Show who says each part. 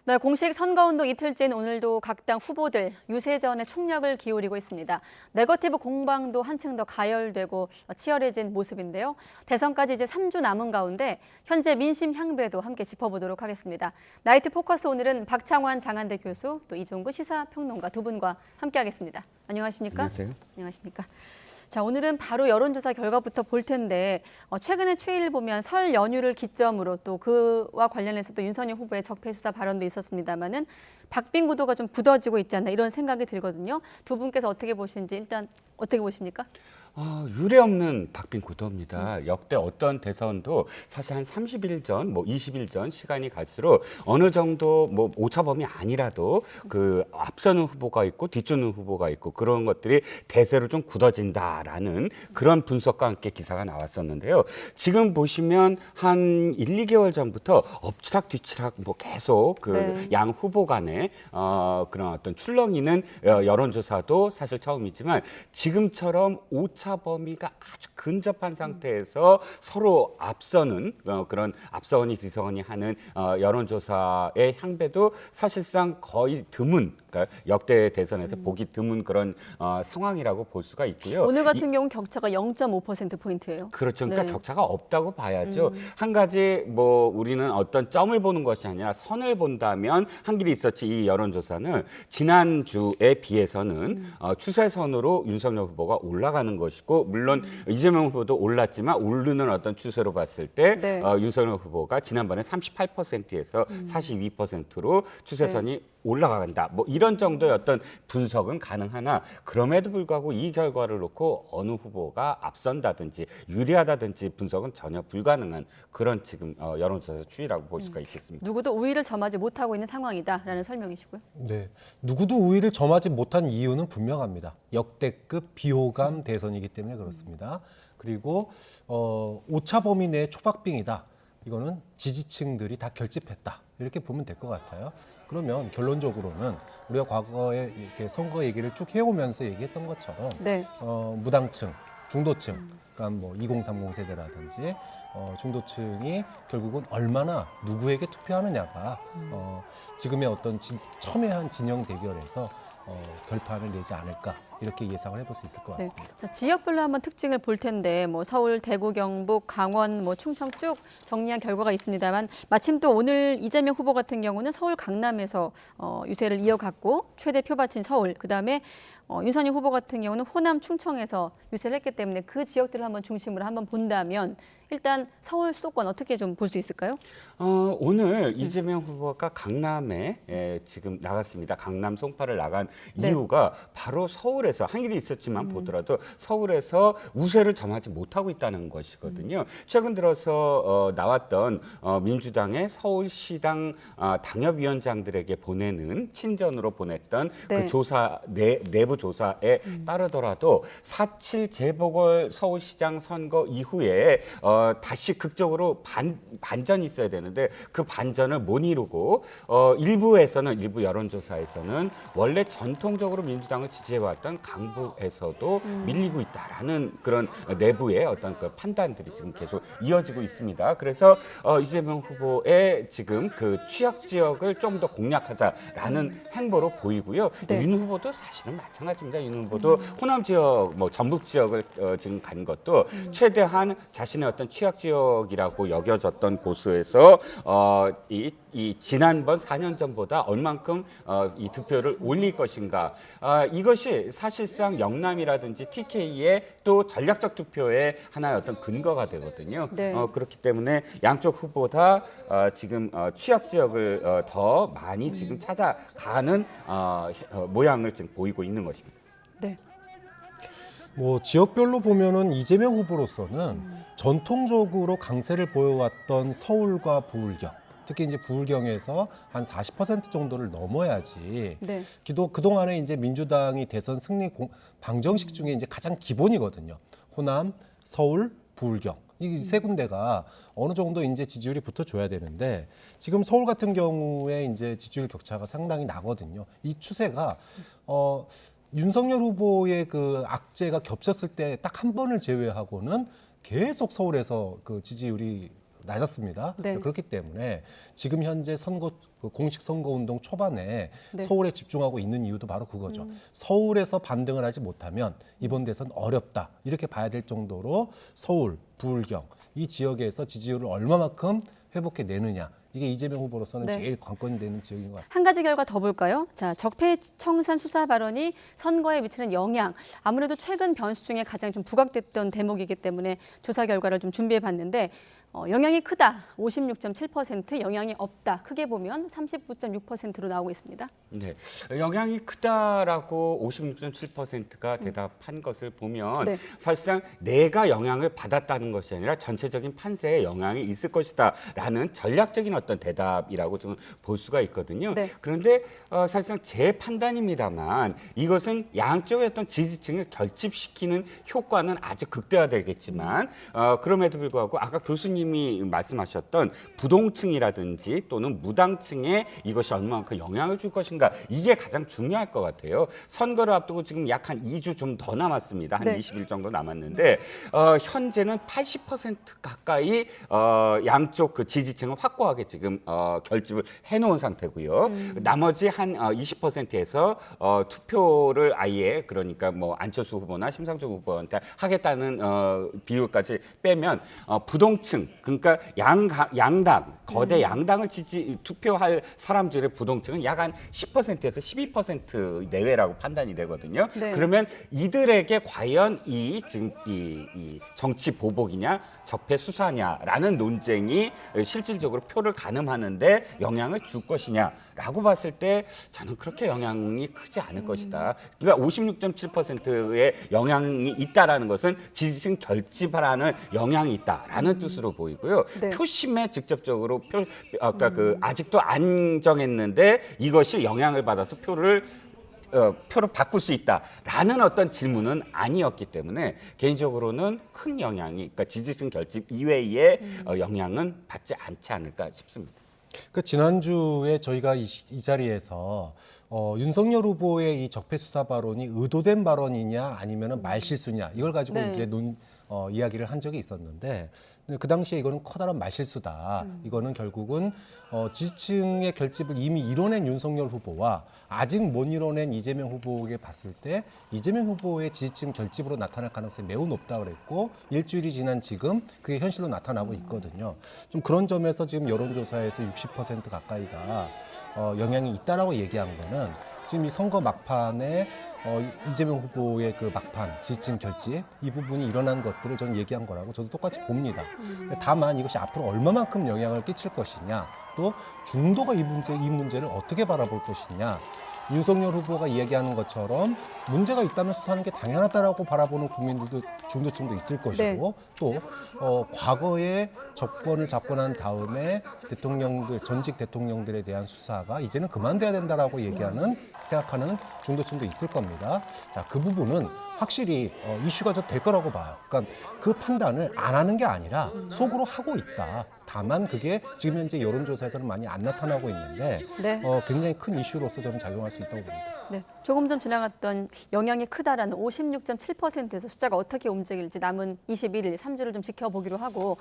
Speaker 1: 네, 공식 선거운동 이틀째인 오늘도 각 당 후보들 유세전에 총력을 기울이고 있습니다. 네거티브 공방도 한층 더 가열되고 치열해진 모습인데요. 대선까지 이제 3주 남은 가운데 현재 민심 향배도 함께 짚어보도록 하겠습니다. 나이트 포커스 오늘은 박창환 장한대 교수, 또 이종구 시사평론가 두 분과 함께하겠습니다. 안녕하십니까?
Speaker 2: 안녕하세요.
Speaker 1: 안녕하십니까? 자, 오늘은 바로 여론조사 결과부터 볼 텐데 최근의 추이를 보면 설 연휴를 기점으로 또 그와 관련해서 또 윤석열 후보의 적폐 수사 발언도 있었습니다만은 박빙 구도가 좀 굳어지고 있지 않나 이런 생각이 들거든요. 두 분께서 어떻게 보시는지 일단 어떻게 보십니까?
Speaker 2: 유례없는 박빙 구도입니다. 역대 어떤 대선도 사실 한 30일 전, 20일 전 시간이 갈수록 어느 정도 오차범위 아니라도 그 앞서는 후보가 있고 뒤쫓는 후보가 있고 그런 것들이 대세로 좀 굳어진다라는 그런 분석과 함께 기사가 나왔었는데요. 지금 보시면 한 1, 2개월 전부터 엎치락뒤치락 계속 양 후보 간에 그런 어떤 출렁이는 여론조사도 사실 처음이지만 지금처럼 오차 범위가 아주 근접한 상태에서 서로 앞서는 그런 앞서거니 뒤서거니 하는 여론조사의 향배도 사실상 거의 드문, 그러니까 역대 대선에서 보기 드문 그런 상황이라고 볼 수가 있고요.
Speaker 1: 오늘 같은 경우는 격차가 0.5%포인트예요.
Speaker 2: 그렇죠. 그러니까
Speaker 1: 네.
Speaker 2: 격차가 없다고 봐야죠. 한 가지 우리는 어떤 점을 보는 것이 아니라 선을 본다면 한 길이 있었지 이 여론조사는 지난주에 비해서는 추세선으로 윤석열 후보가 올라가는 것이고 물론 이재명 후보도 올랐지만 오르는 어떤 추세로 봤을 때
Speaker 1: 네.
Speaker 2: 윤석열 후보가 지난번에 38%에서 42%로 추세선이 올라간다. 이런 정도의 어떤 분석은 가능하나 그럼에도 불구하고 이 결과를 놓고 어느 후보가 앞선다든지 유리하다든지 분석은 전혀 불가능한 그런 지금 여론조사 추이라고 볼 수가 있겠습니다.
Speaker 1: 누구도 우위를 점하지 못하고 있는 상황이다라는 설명이시고요.
Speaker 3: 네, 누구도 우위를 점하지 못한 이유는 분명합니다. 역대급 비호감 대선이기 때문에 그렇습니다. 그리고 오차 범위 내 초박빙이다. 이거는 지지층들이 다 결집했다. 이렇게 보면 될 것 같아요. 그러면 결론적으로는 우리가 과거에 이렇게 선거 얘기를 쭉 해오면서 얘기했던 것처럼
Speaker 1: 네.
Speaker 3: 무당층, 중도층, 그러니까 2030 세대라든지 중도층이 결국은 얼마나 누구에게 투표하느냐가 지금의 어떤 첨예한 진영 대결에서 결판을 내지 않을까 이렇게 예상을 해볼 수 있을 것 같습니다.
Speaker 1: 네. 자, 지역별로 한번 특징을 볼 텐데 서울, 대구, 경북, 강원, 충청 쭉 정리한 결과가 있습니다만 마침 또 오늘 이재명 후보 같은 경우는 서울, 강남에서 유세를 이어갔고 최대 표밭인 서울, 그다음에 윤석열 후보 같은 경우는 호남, 충청에서 유세를 했기 때문에 그 지역들을 한번 중심으로 한번 본다면 일단 서울 수도권 어떻게 좀 볼 수 있을까요?
Speaker 2: 오늘 이재명 후보가 강남에 지금 나갔습니다. 강남 송파를 나간 이유가 바로 서울에서 한 일이 있었지만 보더라도 서울에서 우세를 점하지 못하고 있다는 것이거든요. 최근 들어서 나왔던 민주당의 서울시당 당협위원장들에게 보내는 친전으로 보냈던
Speaker 1: 네.
Speaker 2: 그 조사 내부 조사에 따르더라도 4.7 재보궐 서울시장 선거 이후에 다시 극적으로 반전이 있어야 되는데 그 반전을 못 이루고 일부 여론조사에서는 원래 전통적으로 민주당을 지지해왔던 강북에서도 밀리고 있다라는 그런 내부의 어떤 그 판단들이 지금 계속 이어지고 있습니다. 그래서 이재명 후보의 지금 그 취약 지역을 좀 더 공략하자라는 행보로 보이고요.
Speaker 1: 네.
Speaker 2: 윤 후보도 사실은 마찬가지입니다. 윤 후보도 호남 지역, 전북 지역을 지금 간 것도 최대한 자신의 어떤 취약 지역이라고 여겨졌던 곳에서 이 지난번 4년 전보다 얼만큼 이 득표를 올릴 것인가. 이것이 사실상 영남이라든지 TK의 또 전략적 투표의 하나의 어떤 근거가 되거든요.
Speaker 1: 네.
Speaker 2: 그렇기 때문에 양쪽 후보다 지금 취약 지역을 더 많이 지금 찾아가는 모양을 지금 보이고 있는 것입니다.
Speaker 1: 네.
Speaker 3: 지역별로 보면은 이재명 후보로서는 전통적으로 강세를 보여왔던 서울과 부울경, 특히 이제 부울경에서 한 40% 정도를 넘어야지.
Speaker 1: 네.
Speaker 3: 그동안에 이제 민주당이 대선 승리 방정식 중에 이제 가장 기본이거든요. 호남, 서울, 부울경. 이 세 군데가 어느 정도 이제 지지율이 붙어줘야 되는데 지금 서울 같은 경우에 이제 지지율 격차가 상당히 나거든요. 이 추세가 윤석열 후보의 그 악재가 겹쳤을 때 딱 한 번을 제외하고는 계속 서울에서 그 지지율이 낮았습니다.
Speaker 1: 네.
Speaker 3: 그렇기 때문에 지금 현재 그 공식 선거운동 초반에
Speaker 1: 네.
Speaker 3: 서울에 집중하고 있는 이유도 바로 그거죠. 서울에서 반등을 하지 못하면 이번 대선 어렵다 이렇게 봐야 될 정도로 서울, 부울경 이 지역에서 지지율을 얼마만큼 회복해내느냐 이게 이재명 후보로서는
Speaker 1: 네.
Speaker 3: 제일 관건이 되는 지역인 것 같아요.
Speaker 1: 한 가지 결과 더 볼까요? 자, 적폐청산 수사 발언이 선거에 미치는 영향. 아무래도 최근 변수 중에 가장 좀 부각됐던 대목이기 때문에 조사 결과를 좀 준비해 봤는데 영향이 크다 56.7%, 영향이 없다 크게 보면 39.6%로 나오고 있습니다.
Speaker 2: 네, 영향이 크다라고 56.7%가 대답한 것을 보면
Speaker 1: 네.
Speaker 2: 사실상 내가 영향을 받았다는 것이 아니라 전체적인 판세에 영향이 있을 것이다라는 전략적인 어떤 대답이라고 좀 볼 수가 있거든요.
Speaker 1: 네.
Speaker 2: 그런데 사실상 제 판단입니다만 이것은 양쪽의 어떤 지지층을 결집시키는 효과는 아주 극대화되겠지만 그럼에도 불구하고 아까 교수님이 말씀하셨던 부동층이라든지 또는 무당층에 이것이 얼마만큼 영향을 줄 것인가 이게 가장 중요할 것 같아요. 선거를 앞두고 지금 약 한 2주 좀 더 남았습니다. 한
Speaker 1: 네.
Speaker 2: 20일 정도 남았는데 현재는 80% 가까이 양쪽 그 지지층을 확고하게 지금 결집을 해놓은 상태고요. 나머지 한 20%에서 투표를 아예 그러니까 뭐 안철수 후보나 심상정 후보한테 하겠다는 비율까지 빼면 부동층 그러니까 양당 거대 양당을 투표할 사람들의 부동층은 약 한 10%에서 12% 내외라고 판단이 되거든요.
Speaker 1: 네.
Speaker 2: 그러면 이들에게 과연 지금 이 정치 보복이냐 적폐 수사냐라는 논쟁이 실질적으로 표를 가늠하는데 영향을 줄 것이냐라고 봤을 때 저는 그렇게 영향이 크지 않을 것이다. 그러니까 56.7%의 영향이 있다라는 것은 지지층 결집하라는 영향이 있다라는 뜻으로 보이고요.
Speaker 1: 네.
Speaker 2: 표심에 직접적으로 아까 아직도 안 정했는데 이것이 영향을 받아서 표를 바꿀 수 있다라는 어떤 질문은 아니었기 때문에 개인적으로는 큰 영향이 그러니까 지지층 결집 이외의 영향은 받지 않지 않을까 싶습니다.
Speaker 3: 그 지난주에 저희가 이 자리에서 윤석열 후보의 이 적폐 수사 발언이 의도된 발언이냐 아니면은 말실수냐 이걸 가지고
Speaker 1: 네.
Speaker 3: 이제 이야기를 한 적이 있었는데 그 당시에 이거는 커다란 말실수다. 이거는 결국은 지지층의 결집을 이미 이뤄낸 윤석열 후보와 아직 못 이뤄낸 이재명 후보에게 봤을 때 이재명 후보의 지지층 결집으로 나타날 가능성이 매우 높다고 그랬고 일주일이 지난 지금 그게 현실로 나타나고 있거든요. 좀 그런 점에서 지금 여론조사에서 60% 가까이가 영향이 있다라고 얘기한 거는 지금 이 선거 막판에 이재명 후보의 그 막판 지지층 결집 이 부분이 일어난 것들을 저는 얘기한 거라고 저도 똑같이 봅니다. 다만 이것이 앞으로 얼마만큼 영향을 끼칠 것이냐 또 중도가 이 문제를 어떻게 바라볼 것이냐 윤석열 후보가 이야기하는 것처럼 문제가 있다면 수사하는 게 당연하다라고 바라보는 국민들도 중도층도 있을 것이고
Speaker 1: 네.
Speaker 3: 또 과거에 정권을 잡고 난 다음에 전직 대통령들에 대한 수사가 이제는 그만돼야 된다라고 생각하는 중도층도 있을 겁니다. 자, 그 부분은 확실히 이슈가 될 거라고 봐요. 그러니까 그 판단을 안 하는 게 아니라 속으로 하고 있다. 다만 그게 지금 현재 여론조사에서는 많이 안 나타나고 있는데
Speaker 1: 네.
Speaker 3: 굉장히 큰 이슈로서 저는 작용할 수 있다고 봅니다.
Speaker 1: 네, 조금 전 지나갔던 영향이 크다라는 56.7%에서 숫자가 어떻게 움직일지 남은 21일, 3주를 좀 지켜보기로 하고